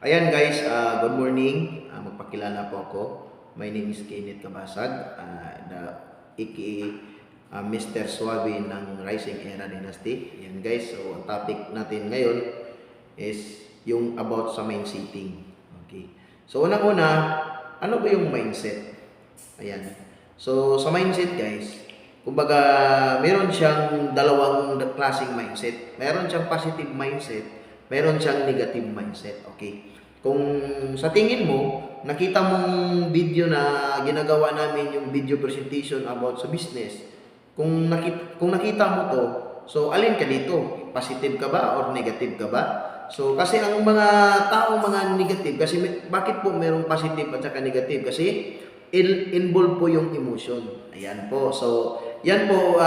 Ayan guys, good morning. Magpakilala po ako. My name is Kenneth Kabasag, aka Mr. Suave ng Rising Era Dynasty. Ayan guys, so ang topic natin ngayon is yung about sa mind setting. Okay. So unang-una, ano ba yung mindset? Ayan. So sa mindset guys, kumbaga meron siyang dalawang klaseng mindset. Meron siyang positive mindset, meron siyang negative mindset. Okay. Kung sa tingin mo, nakita mong video na ginagawa namin yung video presentation about sa business, kung nakita mo to, so alin ka dito? Positive ka ba or negative ka ba? So kasi ang mga tao mga negative, kasi bakit po merong positive at saka negative? Kasi involved po yung emotion. Ayan po. So yan po,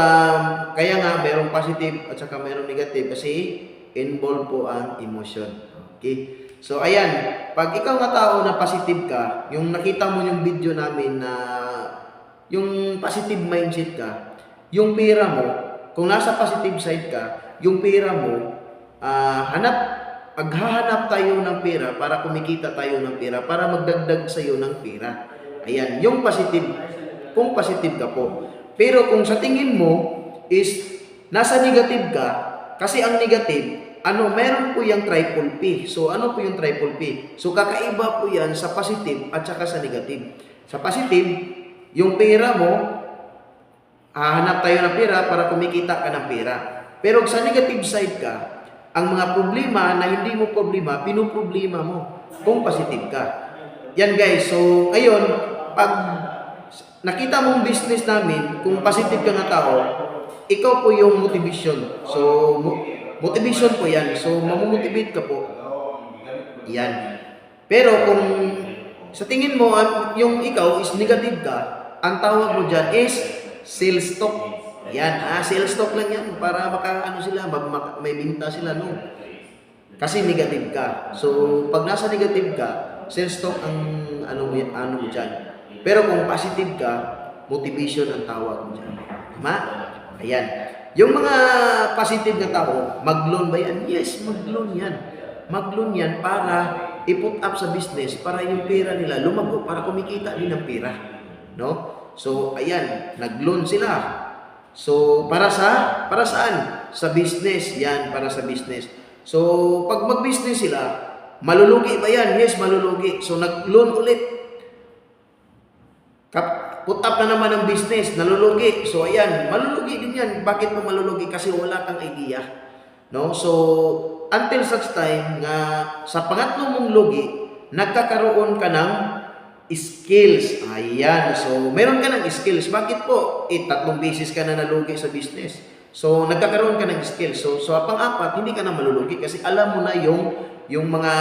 kaya nga merong positive at saka merong negative kasi involved po ang emotion. Okay? So ayan, pag ikaw nga tao na positive ka, yung nakita mo yung video namin na yung positive mindset ka, yung pera mo, kung nasa positive side ka, yung pera mo, maghahanap tayo ng pera para kumikita tayo ng pera, para magdagdag sa iyo ng pera. Ayan, yung positive, kung positive ka po. Pero kung sa tingin mo is nasa negative ka, kasi ang negative, meron po yung triple P. So, ano po yung triple P? So, kakaiba po yan sa positive at saka sa negative. Sa positive, yung pera mo, hahanap tayo ng pera para kumikita ka ng pera. Pero sa negative side ka, ang mga problema na hindi mo problema, pinoproblema mo kung positive ka. Yan guys, so ngayon, pag nakita mong business namin, kung positive ka na tao, ikaw po yung motivation. So, motivation po yan. So, mamomotivate ka po. Yan. Pero kung sa tingin mo, yung ikaw is negative ka, ang tawag mo dyan is sales talk. Yan. Sales talk lang yan para may binta sila, no? Kasi negative ka. So, pag nasa negative ka, sales talk ang ano mo dyan. Pero kung positive ka, motivation ang tawag mo dyan. Tama? Ayan. Yung mga positive na tao, mag-loan ba yan? Yes, mag-loan yan. Mag-loan yan para i-put up sa business, para yung pera nila lumago, para kumikita din ng pera. No? So, ayan, nag-loan sila. So, para saan? Sa business. Yan, para sa business. So, pag mag-business sila, malulugi ba yan? Yes, malulugi. So, nag-loan ulit. Put up na naman ang business, nalulugi. So ayan, malulugi din yan. Bakit mo malulugi? Kasi wala kang idea. No? So, until such time nga sa pangatlo mong lugi, nagkakaroon ka ng skills. Ayan. So, meron ka ng skills. Bakit po? 3 beses ka na nalugi sa business. So, nagkakaroon ka ng skills. So, pang-apat, hindi ka na malulugi kasi alam mo na yung mga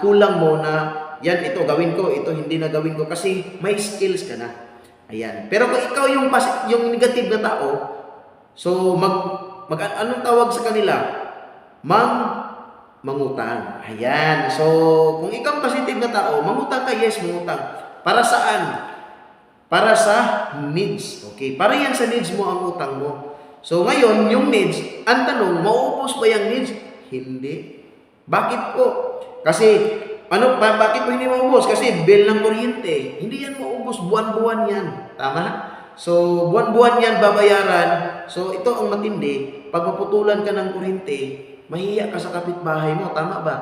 kulang mo na yan, ito gawin ko, ito hindi na gawin ko kasi may skills ka na. Ayan. Pero kung ikaw yung negative na tao, so anong tawag sa kanila? Mangutang. Ayan. So, kung ikaw positive na tao, mangutang ka, yes, mangutang. Para saan? Para sa needs. Okay? Para yan sa needs mo ang utang mo. So, ngayon, yung needs, ang tanong, mauubos ba yung needs? Hindi. Bakit po? Kasi bakit po hindi maubos? Kasi bill ng kuryente. Hindi yan maubos. Buwan-buwan yan. Tama? So, buwan-buwan yan babayaran. So, ito ang matindi. Pag maputulan ka ng kuryente, mahiya ka sa kapitbahay mo. Tama ba?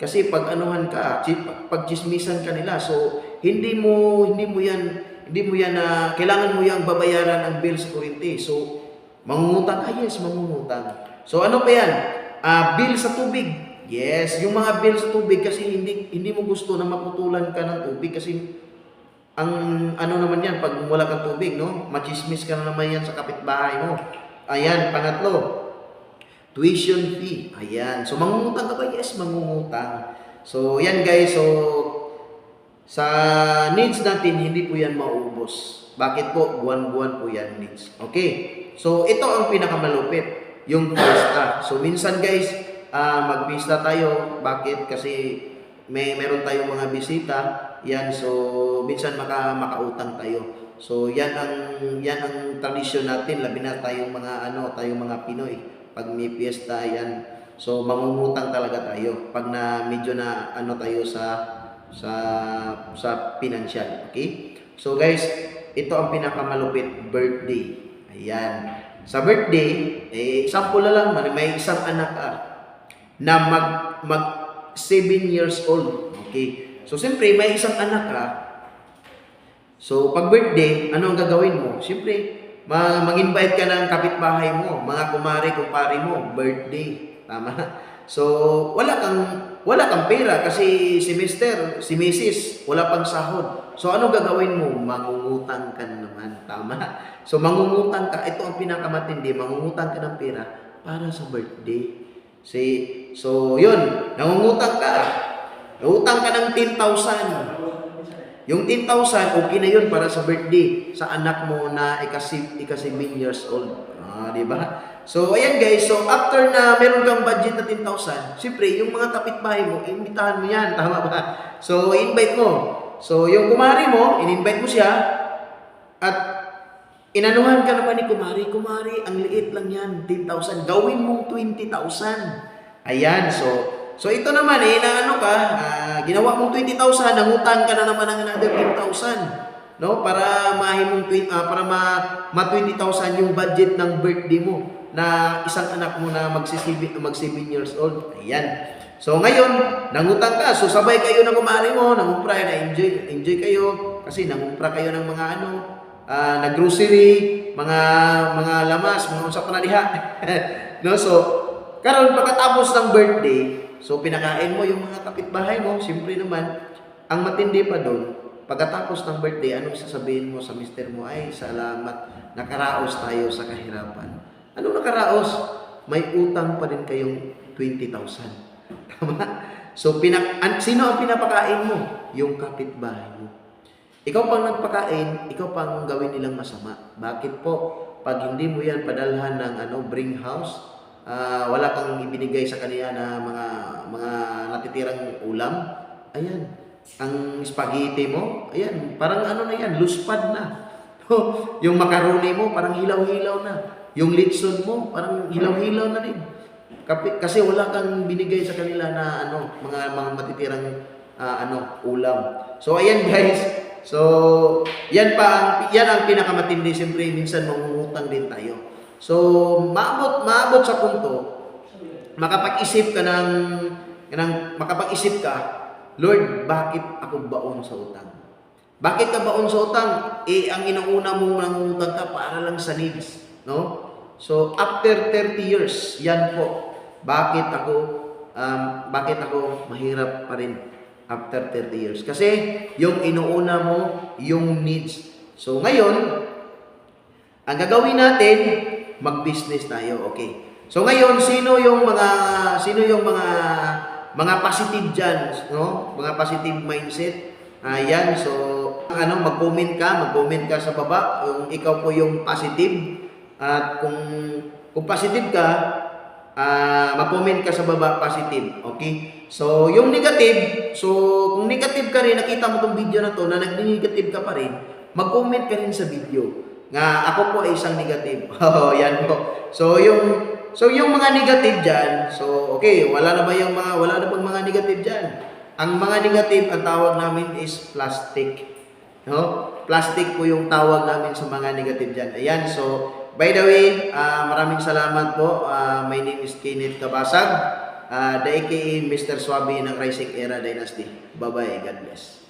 Kasi pag anuhan ka, pag chismisan ka nila. So, hindi mo yan kailangan mo yang babayaran ang bill sa kuryente. So, mangungutang. Yes, mangungutang. So, ano pa yan? Bill sa tubig. Yes, yung mga bill sa tubig kasi hindi mo gusto na maputulan ka ng tubig kasi ang naman yan pag wala kang tubig, no? Machismis ka na naman yan sa kapitbahay mo. Ayan, pangatlo, tuition fee. Ayan. So mangungutang ka ba? Yes, mangungutang. So yan guys, so sa needs natin hindi po yan maubos. Bakit po? Buwan-buwan po yan needs. Okay. So ito ang pinakamalupit, yung pista. So minsan guys, mag-pista tayo. Bakit? Kasi meron tayong mga bisita. Yan, so minsan makautang tayo. So yan ang tradisyon natin, labi na tayong mga Pinoy. Pag may piyesta yan, So mangungutang talaga tayo pag na medyo na ano tayo sa financial, okay? So guys, ito ang pinakamalupit, birthday. Ayan. Sa birthday, example na lang, may isang anak ka na mag 7 years old. Okay? So siyempre, may isang anak ka. So pag birthday, ano ang gagawin mo? Siyempre, mag-invite ka ng kapitbahay mo, mga kumare-kumpare mo, birthday. Tama? So, wala kang pera kasi si Mr., si Mrs., wala pang sahod. So, ano gagawin mo? Mangungutang ka naman. Tama? So, mangungutang ka. Ito ang pinakamatindi. Mangungutang ka ng pera para sa birthday. So, yun. Nangungutang ka. Nangutang ka ng 10,000. Yung 10,000, okay na yun para sa birthday sa anak mo na ika-7 years old. Di ba? So, ayan guys. So, after na meron kang budget na 10,000, siyempre, yung mga kapitbahay mo, imbitahan mo yan. Tama ba? So, invite mo. So, yung kumari mo, in-invite mo siya, at inanuhan ka naman ni kumari. Kumari, ang liit lang yan, 10,000. Gawin mong 20,000. Ayan, so ito naman na ano ka, ginawa mong 20,000, nangutang ka na naman ng another 10,000. No? Para ma 20,000 yung budget ng birthday mo na isang anak mo na mag 7 years old. Ayan. So ngayon, nangutang ka. So sabay kayo ng kumari mo, nangumpra na enjoy kayo kasi nangumpra kayo ng mga nag-grocery, mga lamas, mga usap na diha. No? So karon pagkatapos ng birthday, so pinakain mo yung mga kapitbahay mo, siyempre naman, ang matindi pa doon, pagkatapos ng birthday, anong sasabihin mo sa mister mo? Ay, salamat, nakaraos tayo sa kahirapan. Anong nakaraos? May utang pa din kayong 20,000. Tama? So, sino ang pinapakain mo? Yung kapitbahay mo. Ikaw pang nagpakain, ikaw pang gawin nilang masama. Bakit po? Pag hindi mo yan padalhan ng bring house, wala kang ibinigay sa kanila na mga natitirang ulam, ayan, ang spaghetti mo, ayan, parang na yan, luspad na. Yung macaroni mo, parang hilaw-hilaw na. Yung litson mo, parang hilaw-hilaw na din. Kasi wala kang binigay sa kanila na mga matitirang ulam. So ayan guys. So yan ang pinakamatindi. Siyempre minsan mangungutang din tayo. So maabot sa punto makapag-isip ka, Lord, bakit ako baon sa utang? Bakit ka baon sa utang? Ang inauna mong nangungutang ka para lang sa needs, no? So after 30 years, yan po. Bakit ako mahirap pa rin after 30 years? Kasi yung inuuna mo, yung needs. So ngayon, ang gagawin natin, mag-business tayo, okay? So ngayon, sino yung mga positive diyan, no? Mga positive mindset. Ayan, so mag-comment ka sa baba kung ikaw po yung positive. At kung positive ka, mag-comment ka sa baba positive, okay? So yung negative, kung negative ka rin, nakita mo tong video na to na nag-negative ka pa rin, mag-comment ka rin sa video. Nga ako po ay isang negative. Yan po. So yung mga negative diyan, so okay, wala na pang mga negative diyan. Ang mga negative ang tawag namin is plastic. No? Plastic po yung tawag namin sa mga negative diyan. Ayan, so by the way, maraming salamat po. My name is Kenneth Kabasag, the aka Mr. Swabe ng Rising Era Dynasty. Bye-bye. God bless.